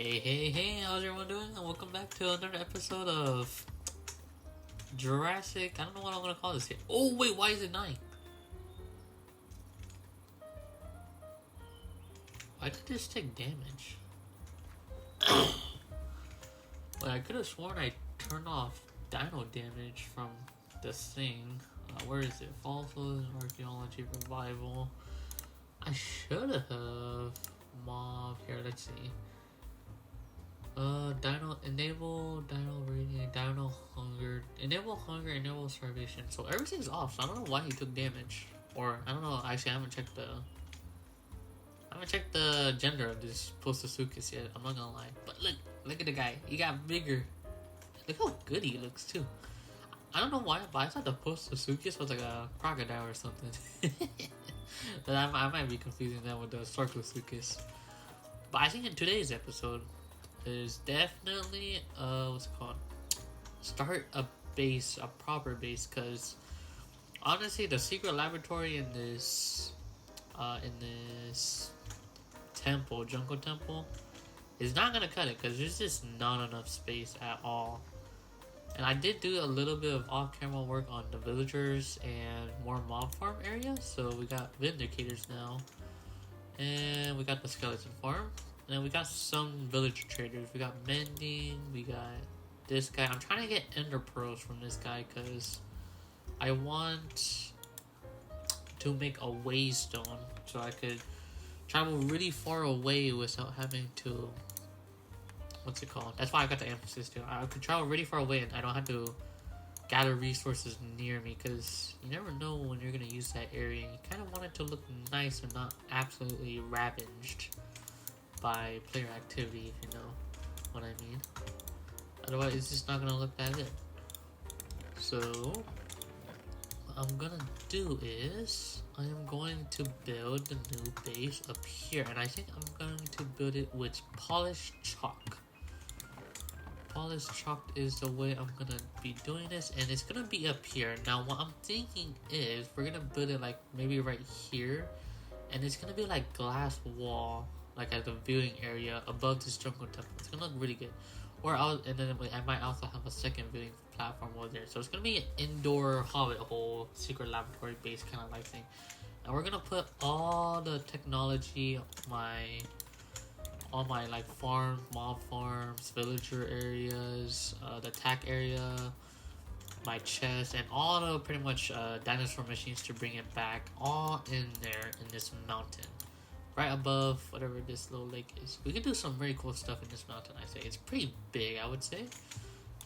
Hey, how's everyone doing? And welcome back to another episode of Jurassic. I don't know what I'm gonna call this here. Oh, wait, why is it 9? Why did this take damage? Well, I could have sworn I turned off dino damage from this thing. Where is it? Fossils and Archeology Revival. I should have mob. Here, let's see. Dino enable, dino rating, dino hunger, enable starvation. So everything's off. So I don't know why he took damage, or I don't know. Actually, I haven't checked the gender of this Postosuchus yet. I'm not gonna lie, but look at the guy. He got bigger. Look how good he looks too. I don't know why, but I thought the Postosuchus was like a crocodile or something. But I might be confusing that with the Sarcosuchus. But I think in today's episode, there's definitely what's it called? Start a base, a proper base, because honestly, the secret laboratory in this temple, jungle temple, is not gonna cut it because there's just not enough space at all. And I did do a little bit of off-camera work on the villagers and more mob farm areas, so we got vindicators now, and we got the skeleton farm. And then we got some villager traders. We got mending. We got this guy. I'm trying to get ender pearls from this guy because I want to make a waystone so I could travel really far away without having to. What's it called? That's why I got the emphasis too. I could travel really far away and I don't have to gather resources near me because you never know when you're gonna use that area. And you kind of want it to look nice and not absolutely ravaged by player activity, if you know what I mean. Otherwise, it's just not gonna look that good. So, what I'm gonna do is, I am going to build the new base up here, and I think I'm going to build it with polished chalk. Polished chalk is the way I'm gonna be doing this, and it's gonna be up here. Now, what I'm thinking is, we're gonna build it like maybe right here, and it's gonna be like glass wall, like at the viewing area above this jungle temple. It's gonna look really good. And then I might also have a second viewing platform over there. So it's gonna be an indoor hobbit hole, secret laboratory base kind of like thing. And we're gonna put all the technology, all my like farms, mob farms, villager areas, the attack area, my chest, and all the pretty much dinosaur machines to bring it back, all in there in this mountain. Right above whatever this little lake is. We can do some very cool stuff in this mountain, I say. It's pretty big, I would say.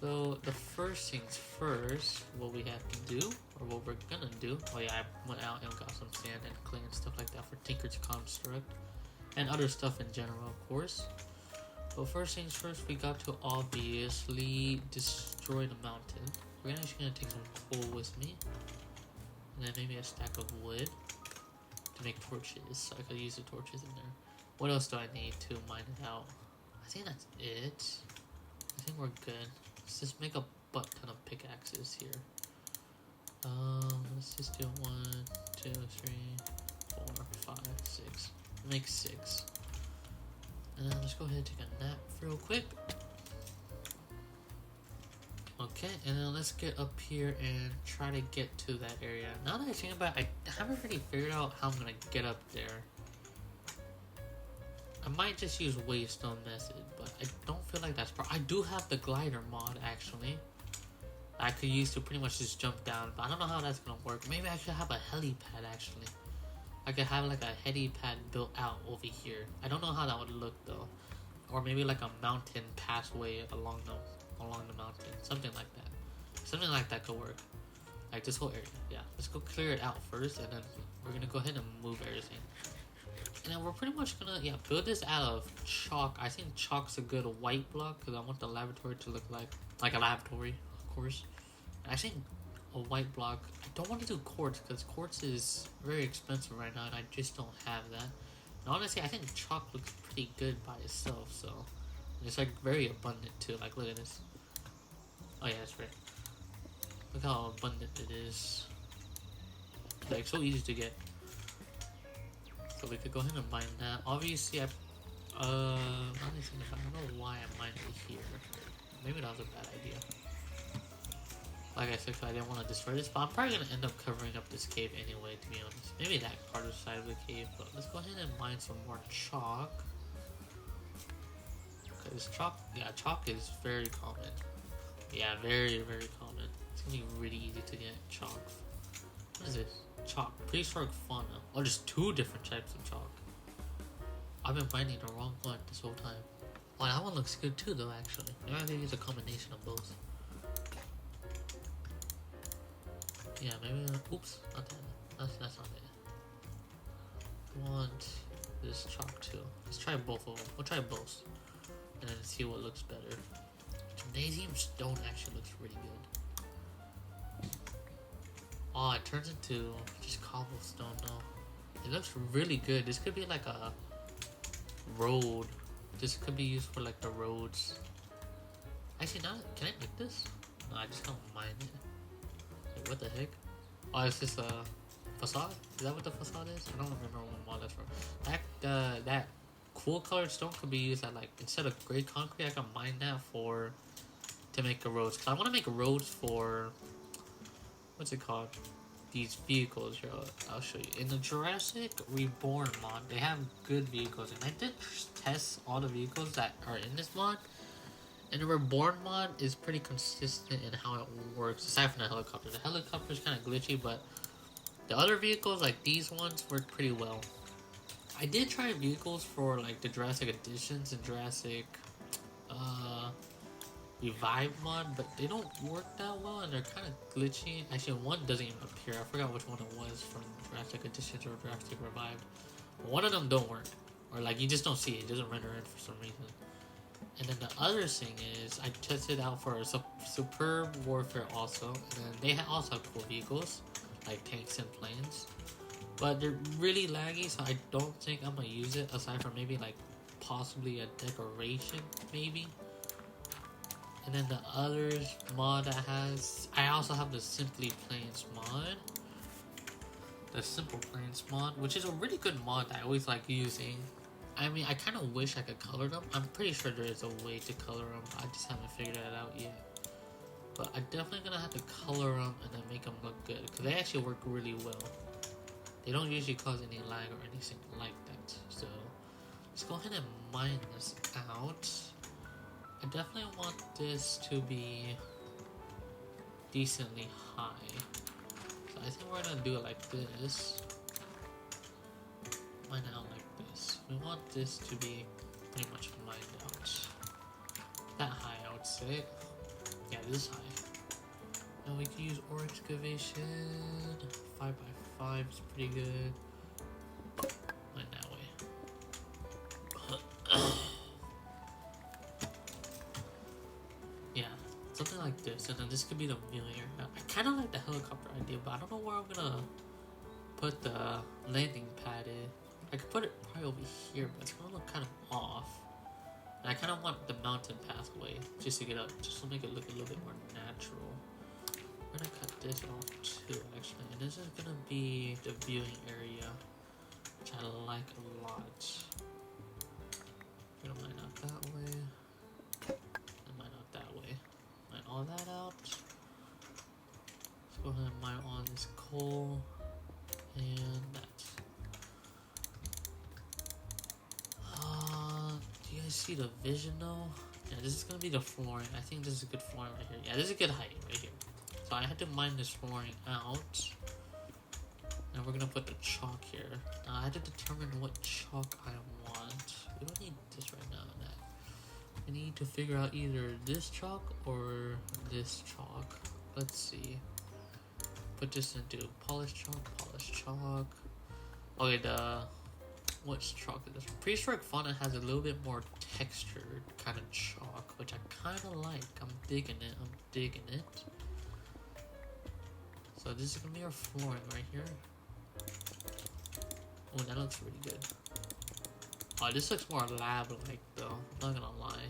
So, the first things first, what we have to do, or what we're gonna do. Oh yeah, I went out and got some sand and clay and stuff like that for Tinker's Construct. And other stuff in general, of course. But first things first, we got to obviously destroy the mountain. We're actually gonna take some coal with me. And then maybe a stack of wood to make torches, so I could use the torches in there. What else do I need to mine it out? I think that's it. I think we're good. Let's just make a butt ton of pickaxes here. Let's just do 1, 2, 3, 4, 5, 6. Make 6. And then let's go ahead and take a nap real quick. Okay, and then let's get up here and try to get to that area. Now that I think about it, I haven't really figured out how I'm gonna get up there. I might just use waystone method, but I don't feel like that's I do have the glider mod, actually. I could use to pretty much just jump down, but I don't know how that's gonna work. Maybe I should have a helipad, actually. I could have like a helipad built out over here. I don't know how that would look, though. Or maybe like a mountain pathway along the mountain, something like that could work. Like this whole area. Yeah, let's go clear it out first, and then we're gonna go ahead and move everything. And then we're pretty much gonna build this out of chalk. I think chalk's a good white block because I want the laboratory to look like a laboratory, of course. And I think a white block. I don't want to do quartz because quartz is very expensive right now, and I just don't have that. And honestly, I think chalk looks pretty good by itself, so. And it's like very abundant too. Like, look at this. Oh yeah, that's right. Look how abundant it is. Like, so easy to get. So we could go ahead and mine that. Obviously, I Now that I think about it, I don't know why I mined it here. Maybe that was a bad idea. Like I said, I didn't want to destroy this, but I'm probably gonna end up covering up this cave anyway, to be honest. Maybe that part of the side of the cave, but let's go ahead and mine some more chalk. Because chalk, yeah, chalk is very common. Yeah, very, very common. It's gonna be really easy to get chalk. What is this? Chalk. Prehistoric fauna. Oh, there's two different types of chalk. I've been finding the wrong one this whole time. Oh, that one looks good too, though, actually. Maybe I could use a combination of both. Yeah, maybe. Oops, not that. That's not it. I want this chalk too. Let's try both of them. We'll try both. And then see what looks better. Gymnasium stone actually looks really good. Oh, it turns into just cobblestone though. It looks really good. This could be like a road. This could be used for like the roads. Actually, not. Can I make this? No, I just can't mine it. Wait, what the heck? Oh, it's just a facade? Is that what the facade is? I don't remember what mod that's for. That cool colored stone could be used at like, instead of gray concrete, I can mine that to make a roads. Cause I want to make roads for, what's it called? These vehicles here. I'll show you. In the Jurassic Reborn mod, they have good vehicles, and I did test all the vehicles that are in this mod. And the Reborn mod is pretty consistent in how it works, aside from the helicopter. The helicopter is kind of glitchy, but the other vehicles, like these ones, work pretty well. I did try vehicles for like the Jurassic Editions and Jurassic Revive mod, but they don't work that well and they're kind of glitchy. Actually, one doesn't even appear. I forgot which one it was from Jurassic Editions or Jurassic Revived. One of them don't work, or like you just don't see it. It doesn't render in for some reason. And then the other thing is, I tested out for Superb Warfare also, and then they also have cool vehicles, like tanks and planes. But they're really laggy, so I don't think I'm gonna use it, aside from maybe like possibly a decoration, maybe. And then the other mod that has, I also have the Simply Plains mod. The Simple Plains mod, which is a really good mod that I always like using. I mean, I kind of wish I could color them. I'm pretty sure there is a way to color them. I just haven't figured that out yet. But I'm definitely going to have to color them and then make them look good. Because they actually work really well. They don't usually cause any lag or anything like that. So, let's go ahead and mine this out. I definitely want this to be decently high. So I think we're going to do it like this. Mine out like this. We want this to be pretty much mined out. That high, I would say. Yeah, this high. And we can use ore excavation. 5x5 is pretty good. Mine that way. Yeah, something like this. And then this could be the viewing area. I kind of like the helicopter idea, but I don't know where I'm gonna put the landing pad in. I could put it probably over here, but it's gonna look kind of off. And I kind of want the mountain pathway just to get up, just to make it look a little bit more natural. We're gonna cut this off too, actually. And this is gonna be the viewing area, which I like a lot. Gonna mine out that way, and mine out that way. Mine all that out. Let's go ahead and mine on this coal and that. Do you guys see the vision though? Yeah, this is gonna be the flooring. I think this is a good flooring right here. Yeah, this is a good height right here. So I had to mine this flooring out. And we're gonna put the chalk here. Now I had to determine what chalk I want. We don't need this right now. We need to figure out either this chalk or this chalk. Let's see. Put this into polished chalk, polished chalk. Okay, which chalk is this? Prehistoric fauna has a little bit more textured kind of chalk, which I kind of like. I'm digging it. So this is gonna be our flooring right here. Oh, that looks really good. Oh, this looks more lab-like though. I'm not gonna lie.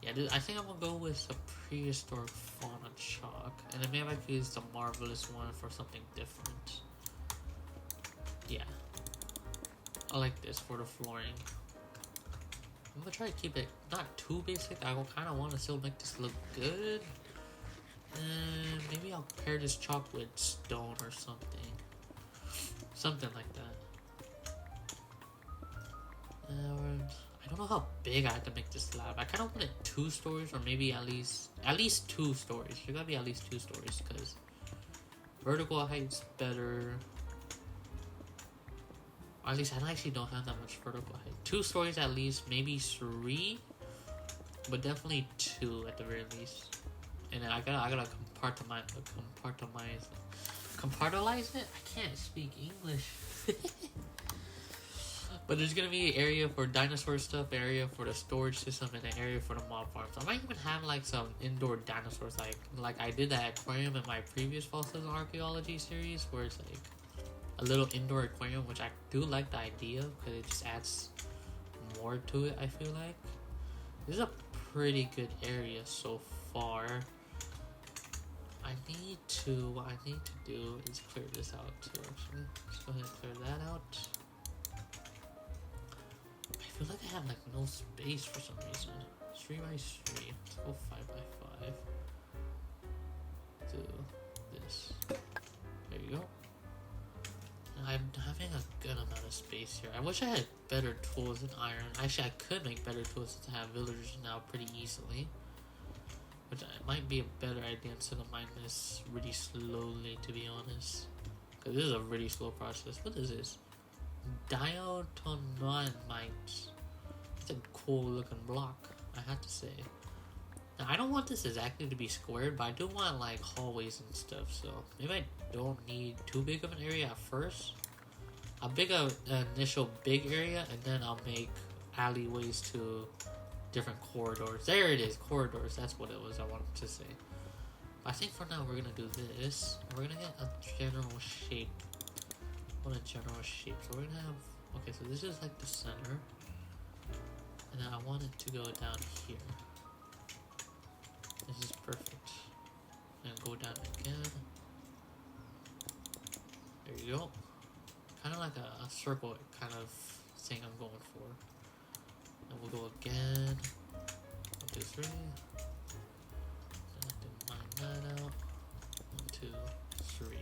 Yeah, I think I'm gonna go with the prehistoric fauna chalk, and then maybe I could use the marvelous one for something different. Yeah. I like this for the flooring. I'm gonna try to keep it not too basic. I kind of want to still make this look good. And maybe I'll pair this chalk with stone or something. Something like that. And I don't know how big I have to make this slab. I kind of want it 2 stories or maybe at least 2 stories. There gotta be at least 2 stories because vertical height's better. Or at least I actually don't have that much vertical height. 2 stories at least, maybe 3, but definitely 2 at the very least. And then I gotta compartmentalize it. I can't speak English. But there's gonna be an area for dinosaur stuff, an area for the storage system, and an area for the mob farm. So I might even have like some indoor dinosaurs, like I did that aquarium in my previous Fossils and Archeology series, where it's like a little indoor aquarium, which I do like the idea because it just adds more to it. I feel like this is a pretty good area so far. What I need to do is clear this out too, actually. Let's go ahead and clear that out. I feel like I have like no space for some reason. 3 by 3. Let's go 5 by 5. Do this. There you go. I'm having a good amount of space here. I wish I had better tools than iron. Actually, I could make better tools to have villagers now pretty easily. Which might be a better idea instead of mining this really slowly, to be honest. Because this is a really slow process. What is this? Diatomite. It's a cool looking block, I have to say. Now, I don't want this exactly to be squared, but I do want like hallways and stuff. So maybe I don't need too big of an area at first. I'll make an initial big area, and then I'll make alleyways to different corridors. There it is, corridors. That's what it was I wanted to say. I think for now we're gonna do this. We're gonna get a general shape. What a general shape. So we're gonna have. Okay, so this is like the center, and then I want it to go down here. This is perfect. And go down again. There you go. Kind of like a circle kind of thing I'm going for. And we'll go again. 1, 2, 3. Mine that out. 1, 2, 3.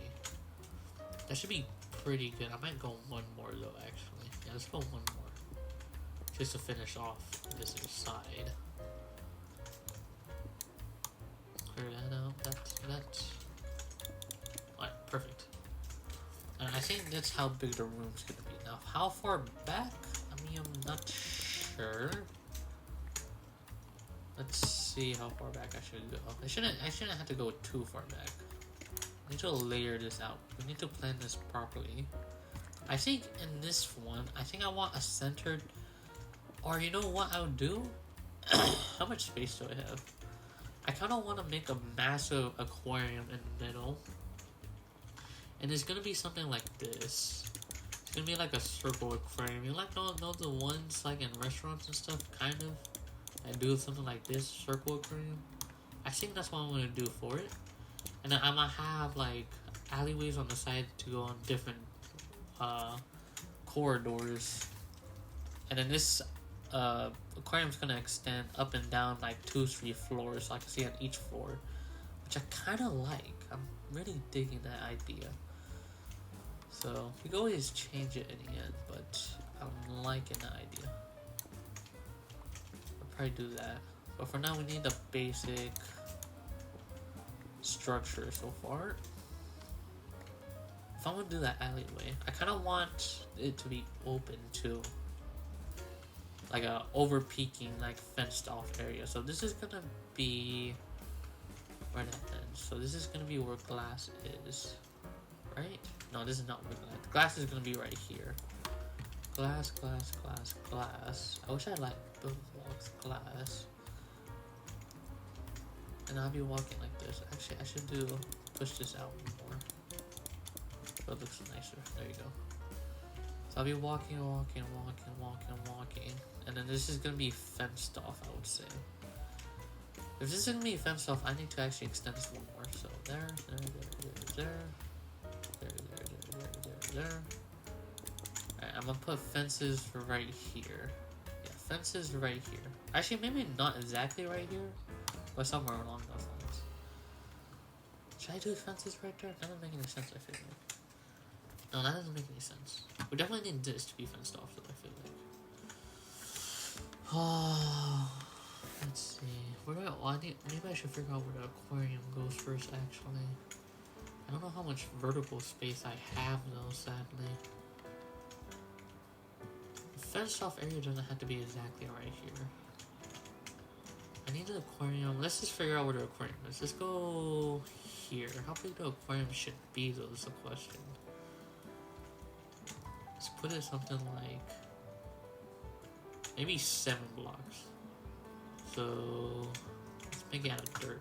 That should be pretty good. I might go 1 more though, actually. Yeah, let's go 1 more. Just to finish off this side. Clear that out. That. Alright, perfect. And I think that's how big the room's gonna be. Now, how far back? I mean, I'm not sure. Let's see how far back I should go. I shouldn't have to go too far back. I need to layer this out. We need to plan this properly. I think in this one, I think I want a centered, or you know what I would do? How much space do I have? I kind of want to make a massive aquarium in the middle. And it's going to be something like this. It's going to be like a circle aquarium. You like know the ones like in restaurants and stuff, kind of? I do something like this, circle aquarium. I think that's what I'm going to do for it. And then I'm going to have like alleyways on the side to go on different corridors. And then this aquarium's going to extend up and down like 2-3 floors, so I can see on each floor, which I kind of like. I'm really digging that idea. So we can always change it in the end, but I'm liking the idea. I'll probably do that. But for now, we need the basic structure so far. If I'm gonna do that alleyway, I kind of want it to be open too, like a over-peaking, like fenced off area. So this is gonna be right at the end. So this is gonna be where glass is, right? No, this is not where glass. Glass is gonna be right here. Glass, glass, glass, glass. I wish I had like both blocks glass. And I'll be walking like this. Actually, I should push this out more, so it looks nicer. There you go. So I'll be walking, and then this is gonna be fenced off, I would say. If this is gonna be fenced off, I need to actually extend this one more. So there. Alright, I'm gonna put fences for right here. Yeah, fence is right here. Actually, maybe not exactly right here, but somewhere along those lines. Should I do fences right there? That doesn't make any sense, I feel like. No, that doesn't make any sense. We definitely need this to be fenced off, though, I feel like. Oh, let's see. Maybe I should figure out where the aquarium goes first, actually. I don't know how much vertical space I have, though, sadly. The fenced off area doesn't have to be exactly right here. I need the aquarium. Let's just figure out where the aquarium is. Let's go here. How big the aquarium should be, though, is the question. Let's put it something like maybe 7 blocks. So let's make it out of dirt.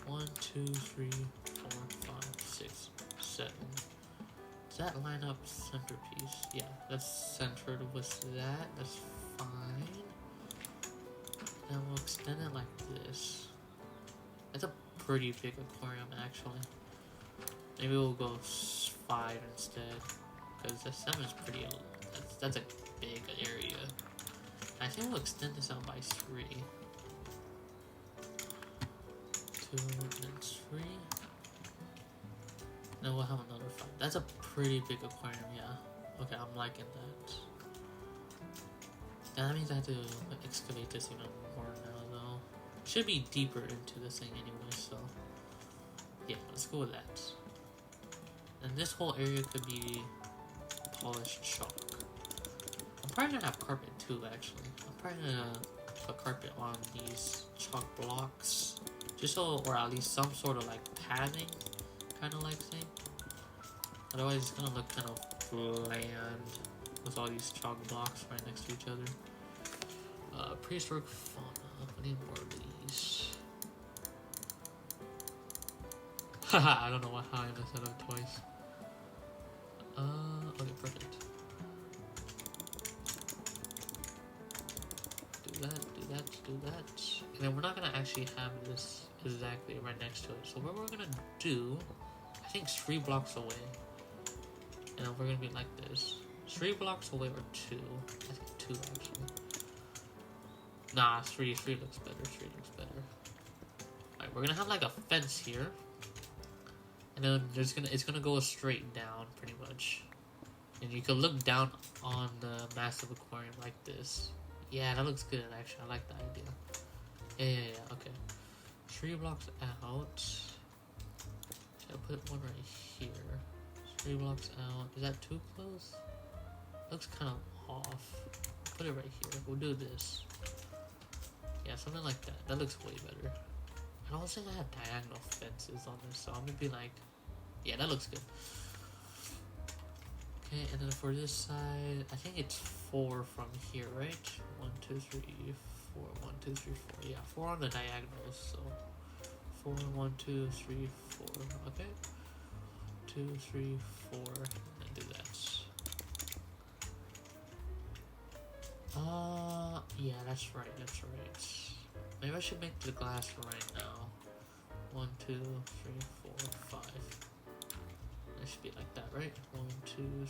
1, 2, 3, 4, 5, 6, 7. Does that line up centerpiece? Yeah, that's centered with that. That's fine. Then we'll extend it like this. That's a pretty big aquarium, actually. Maybe we'll go 5 instead, because the 7 is pretty. That's a big area. I think we'll extend this out by 3. 2 and 3. Then we'll have another 5. That's a pretty big aquarium, yeah. Okay, I'm liking that. That means I have to excavate this even more now, though. Should be deeper into this thing anyway, so yeah, let's go with that. And this whole area could be polished chalk. I'm probably gonna have carpet too, actually. I'm probably gonna put carpet on these chalk blocks, just so, or at least some sort of like padding kind of like thing. Otherwise, it's gonna look kind of bland with all these chalk blocks right next to each other. Prehistoric fauna. I need more of these. Haha, I don't know how I messed that up twice. Okay, perfect. Do that. And then we're not gonna actually have this exactly right next to it. So what we're gonna do, I think 3 blocks away. And then we're gonna be like this. 3 blocks away or 2. I think 2 actually. Nah, 3 looks better. 3 looks better. Alright, we're gonna have like a fence here. And then it's gonna go straight down pretty much. And you can look down on the massive aquarium like this. Yeah, that looks good actually. I like the idea. Yeah, okay. 3 blocks out. Should I put one right here? 3 blocks out. Is that too close? Looks kind of off. Put it right here. We'll do this. Yeah, something like that. That looks way better. I don't think I have diagonal fences on this, so I'm gonna be like, yeah, that looks good. Okay, and then for this side, I think it's 4 from here, right? 1, 2, 3, 4. 1, 2, 3, 4. Yeah, 4 on the diagonals. So 4, 1, 2, 3, 4. Okay. 2, 3, 4, and do that. Yeah, that's right. Maybe I should make the glass right now. 1, 2, 3, 4, 5. It should be like that, right? 1, 2, 3,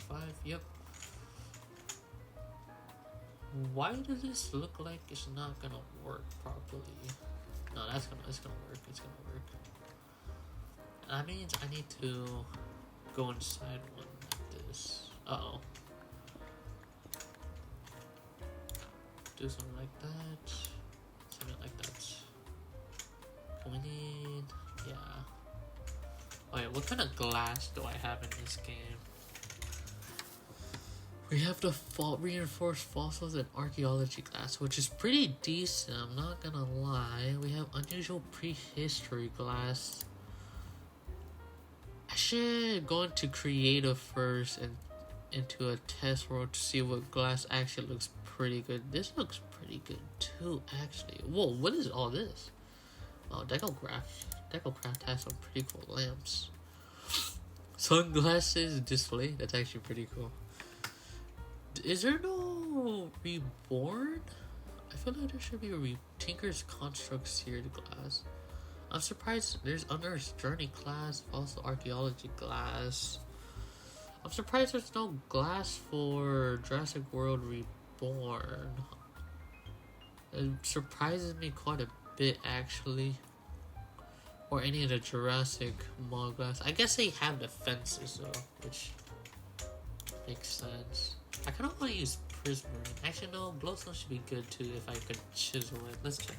4, 5. Yep. Why does this look like it's not gonna work properly? No, it's gonna work. It's gonna work. That means I need to go inside one like this. Uh-oh. Do something like that. Something like that. We need... yeah. Oh yeah, what kind of glass do I have in this game? We have the reinforced fossils and archaeology glass, which is pretty decent, I'm not gonna lie. We have unusual prehistory glass. I should go into creative first and into a test world to see what glass actually looks pretty good. This looks pretty good too, actually. Whoa, what is all this? Oh, Decocraft has some pretty cool lamps. Sunglasses display, that's actually pretty cool. Is there no Reborn? I feel like there should be a Tinker's Construct seared glass. I'm surprised there's Unearth's Journey class, Fossil Archaeology glass. I'm surprised there's no glass for Jurassic World Reborn. It surprises me quite a bit actually. Or any of the Jurassic mall glass. I guess they have the fences though, which makes sense. I kind of want to use prismarine. Actually, no, glowstone should be good too if I could chisel it. Let's check.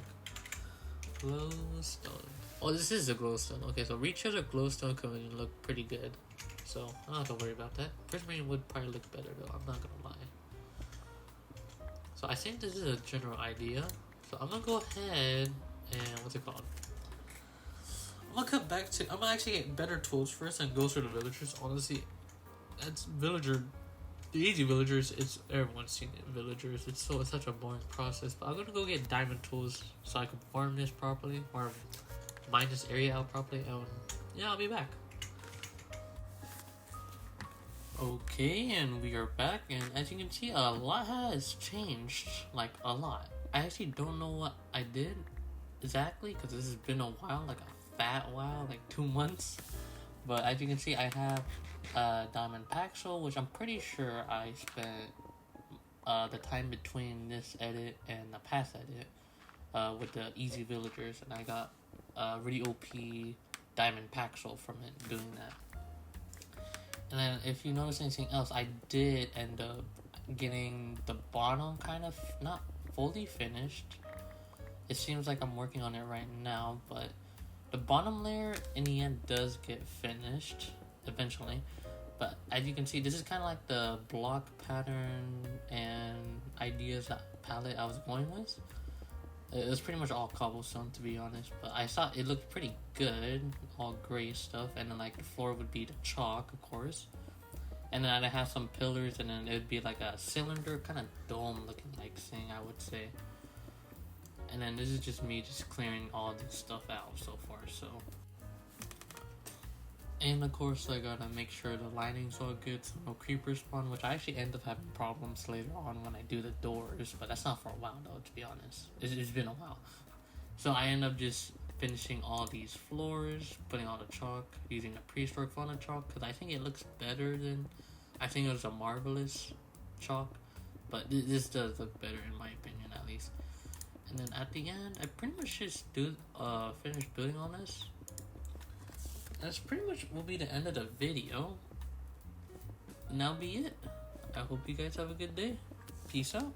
Glowstone. Oh, this is a glowstone. Okay, so recharge or glowstone coming in look pretty good. So I don't have to worry about that. Prismarine would probably look better though. I'm not gonna lie. So I think this is a general idea. So I'm gonna go ahead and what's it called? I'm gonna come back to. I'm gonna actually get better tools first and go through the villagers. Honestly, that's villager. The easy villagers. It's everyone's seen it. Villagers. It's such a boring process. But I'm gonna go get diamond tools so I can farm this properly or mine this area out properly. And yeah, I'll be back. Okay, and we are back. And as you can see, a lot has changed. Like a lot. I actually don't know what I did exactly because this has been a while. Like a fat while, like 2 months. But as you can see, I have diamond paxel, which I'm pretty sure I spent the time between this edit and the past edit with the easy villagers, and I got really OP diamond paxel from it doing that. And then if you notice anything else, I did end up getting the bottom kind of not fully finished. It seems like I'm working on it right now, but the bottom layer in the end does get finished eventually. But as you can see, this is kind of like the block pattern and ideas palette I was going with. It was pretty much all cobblestone, to be honest, but I thought it looked pretty good, all gray stuff, and then like the floor would be the chalk, of course. And then I'd have some pillars, and then it would be like a cylinder, kind of dome looking like thing, I would say. And then this is just me just clearing all this stuff out so far, so. And of course I gotta make sure the lining's all good so no creepers spawn, which I actually end up having problems later on when I do the doors, but that's not for a while though, to be honest. It's been a while. So I end up just finishing all these floors, putting all the chalk, using the prehistoric fauna chalk, because I think it looks better than, I think it was a marvelous chalk, but this does look better in my opinion at least. And then at the end, I pretty much just finish building on this. That's pretty much will be the end of the video. And that'll be it. I hope you guys have a good day. Peace out.